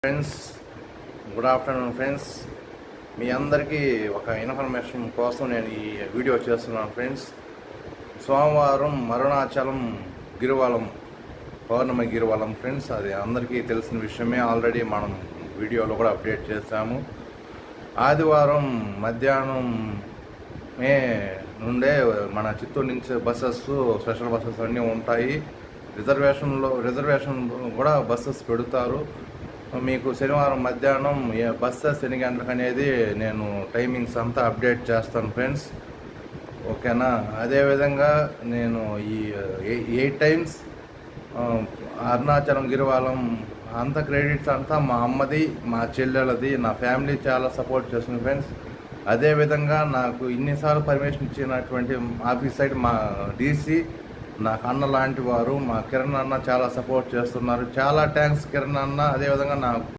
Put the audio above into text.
Friends, good afternoon friends. మీ అందరికీ ఒక ఇన్ఫర్మేషన్ కోసం నేను ఈ వీడియో చేస్తున్నాను ఫ్రెండ్స్. సోమవారం అరుణాచలం గిరివలం పౌర్ణమి గిరివలం ఫ్రెండ్స్. అది అందరికీ తెలిసిన విషయమే, ఆల్రెడీ మనం వీడియోలో కూడా అప్డేట్ చేశాము. ఆదివారం మధ్యాహ్నమే నుండే మన చిత్తూరు నుంచి బస్సెస్, స్పెషల్ బస్సెస్ అన్నీ ఉంటాయి. రిజర్వేషన్ కూడా బస్సెస్ పెడతారు. మీకు శనివారం మధ్యాహ్నం బస్సెస్ ఎన్ని గంటలకు అనేది నేను టైమింగ్స్ అంతా అప్డేట్ చేస్తాను ఫ్రెండ్స్, ఓకేనా. అదేవిధంగా నేను ఈ 8 టైమ్స్ అరుణాచలం గిరివలం అంత క్రెడిట్స్ అంతా మా అమ్మది, మా చెల్లెలది, నా ఫ్యామిలీ చాలా సపోర్ట్ చేస్తుంది ఫ్రెండ్స్. అదేవిధంగా నాకు ఇన్నిసార్లు పర్మిషన్ ఇచ్చినటువంటి ఆఫీస్ సైడ్ మా డీసీ, నాకు అన్న లాంటి వారు, మా కిరణ్ అన్న చాలా సపోర్ట్ చేస్తున్నారు. చాలా థ్యాంక్స్ కిరణ్ అన్న. అదేవిధంగా నా